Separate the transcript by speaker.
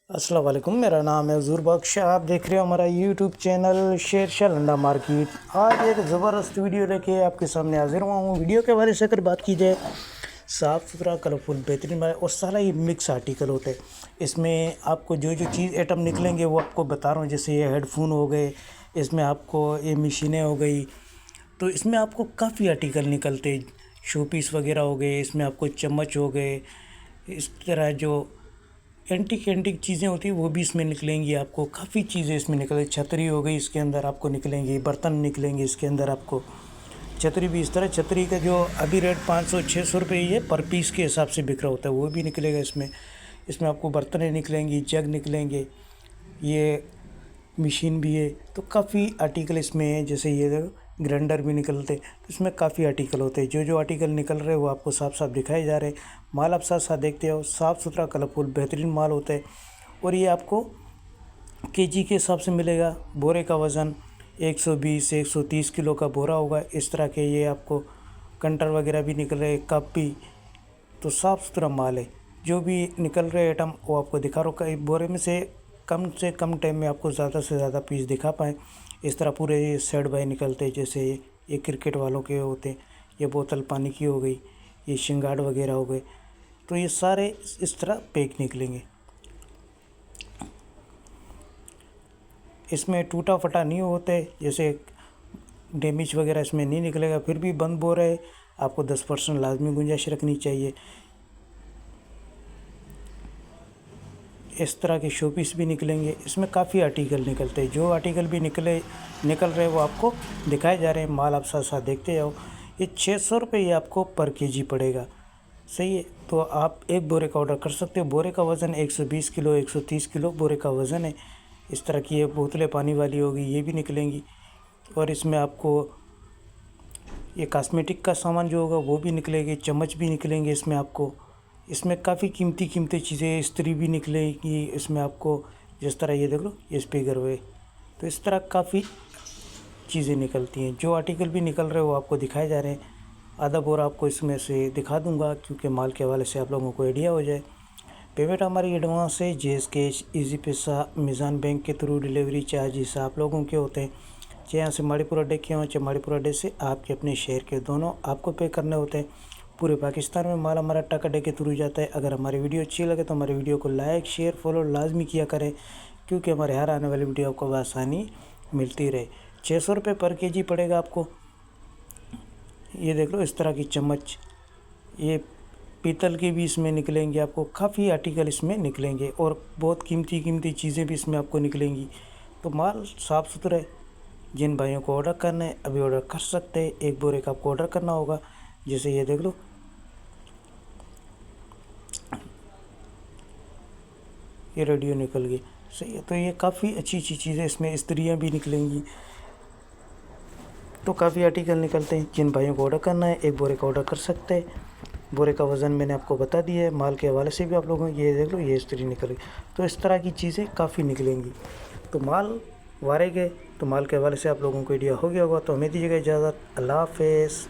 Speaker 1: अस्सलाम वालेकुम, मेरा नाम है हज़ूर बख्श। आप देख रहे हो हमारा YouTube channel Sher Shah Landa market. आज एक ज़बरदस्त वीडियो लेके आपके सामने हाजिर हुआ हूँ। वीडियो के बारे से अगर बात की जाए, साफ़ सुथरा कलरफुल बेहतरीन और सारा ये मिक्स आर्टिकल होते हैं। इसमें आपको जो जो चीज़ आइटम निकलेंगे वो आपको बता रहा हूँ। जैसे ये हेडफोन हो गए, इसमें आपको ये मशीनें हो गई, तो इसमें आपको काफ़ी आर्टिकल निकलते, शो पीस वगैरह हो गए, इसमें आपको चम्मच हो गए, इस तरह जो एंटीक एंटीक चीज़ें होती हैं वो भी इसमें निकलेंगी। आपको काफ़ी चीज़ें इसमें निकलेंगी। छतरी हो गई, इसके अंदर आपको निकलेंगी, बर्तन निकलेंगे इसके अंदर आपको। छतरी भी इस तरह, छतरी का जो अभी रेट 500-600 रुपये ही है, पर पीस के हिसाब से बिक रहा होता है, वो भी निकलेगा इसमें। इसमें आपको बर्तनें निकलेंगी, जग निकलेंगे, ये मशीन भी है, तो काफ़ी आर्टिकल इसमें है। जैसे ये ग्राइंडर भी निकलते, तो इसमें काफ़ी आर्टिकल होते हैं। जो जो आर्टिकल निकल रहे हैं वो आपको साफ साफ दिखाए जा रहे हैं। माल आप साथ साथ देखते हो, साफ़ सुथरा कलरफुल बेहतरीन माल होता है। और ये आपको केजी के हिसाब से मिलेगा। बोरे का वज़न 120-130 किलो का बोरा होगा। इस तरह के ये आपको कंटर वगैरह भी निकल रहे, कप भी, तो साफ़ सुथरा माल है। जो भी निकल रहे आइटम वो आपको दिखा रहा हूँ। बोरे में से कम टाइम में आपको ज़्यादा से ज़्यादा पीस दिखा पाएँ। इस तरह पूरे ये सेट बाय निकलते हैं। जैसे ये क्रिकेट वालों के होते हैं, ये बोतल पानी की हो गई, ये शिंगाड़ वगैरह हो गए, तो ये सारे इस तरह पैक निकलेंगे। इसमें टूटा फटा नहीं होते, जैसे डैमेज वगैरह इसमें नहीं निकलेगा। फिर भी बंद बोर है, आपको 10% लाजमी गुंजाइश रखनी चाहिए। इस तरह के शोपीस भी निकलेंगे। इसमें काफ़ी आर्टिकल निकलते हैं। जो आर्टिकल भी निकल रहे वो आपको दिखाए जा रहे हैं। माल आप साथ साथ देखते जाओ। ये 600 रुपये ये आपको पर केजी पड़ेगा, सही है। तो आप एक बोरे का ऑर्डर कर सकते हो। बोरे का वज़न 120 किलो 130 किलो बोरे का वज़न है। इस तरह की ये बोतलें पानी वाली होगी, ये भी निकलेंगी। और इसमें आपको ये कॉस्मेटिक का सामान जो होगा वो भी निकलेगी, चम्मच भी निकलेंगे इसमें आपको। इसमें काफ़ी कीमती कीमती चीज़ें, इस्त्री भी निकलेगी इसमें आपको। जिस तरह ये देख लो, ये स्पीकर हुए, तो इस तरह काफ़ी चीज़ें निकलती हैं। जो आर्टिकल भी निकल रहे हैं वो आपको दिखाए जा रहे हैं। आधा बोरा आपको इसमें से दिखा दूंगा, क्योंकि माल के हवाले से आप लोगों को आइडिया हो जाए। पेमेंट हमारी एडवांस है, जेएस कैश, ईजी पैसा, मीज़ान बैंक के थ्रू डिलीवरी चार्जेस आप लोगों के होते हैं। चाहे यहाँ से माड़ीपुर अड्डे के हों, चाहे माड़ीपुर अड्डे से आपके अपने शहर के, दोनों आपको पे करने होते हैं। पूरे पाकिस्तान में माल हमारा टक अड्डे के थ्रू जाता है। अगर हमारी वीडियो अच्छी लगे तो हमारी वीडियो को लाइक शेयर फॉलो लाजमी किया करें, क्योंकि हमारे हर आने वाली वीडियो आपको आसानी मिलती रहे। 600 रुपये पर केजी पड़ेगा आपको। ये देख लो, इस तरह की चम्मच, ये पीतल की भी इसमें निकलेंगे आपको। काफ़ी आर्टिकल इसमें निकलेंगे और बहुत कीमती कीमती चीज़ें भी इसमें आपको निकलेंगी। तो माल साफ़ सुथरा है। जिन भाइयों को ऑर्डर करना है अभी ऑर्डर कर सकते हैं। एक बोरे का आपको ऑर्डर करना होगा। जैसे ये देख लो, ये रेडियो निकल गई, सही है। तो ये काफ़ी अच्छी अच्छी चीज़ें, इसमें इस्त्रियाँ भी निकलेंगी। तो काफ़ी आर्टिकल निकलते हैं। जिन भाइयों को ऑर्डर करना है एक बोरे का ऑर्डर कर सकते हैं। बोरे का वज़न मैंने आपको बता दिया है। माल के हवाले से भी आप लोगों, ये देख लो, ये इस्त्री निकल गई। तो इस तरह की चीज़ें काफ़ी निकलेंगी। तो माल वारे गए, तो माल के हवाले से आप लोगों को आइडिया हो गया होगा। तो हमें दीजिएगा इजाज़त। अल्लाह हाफ़िज़।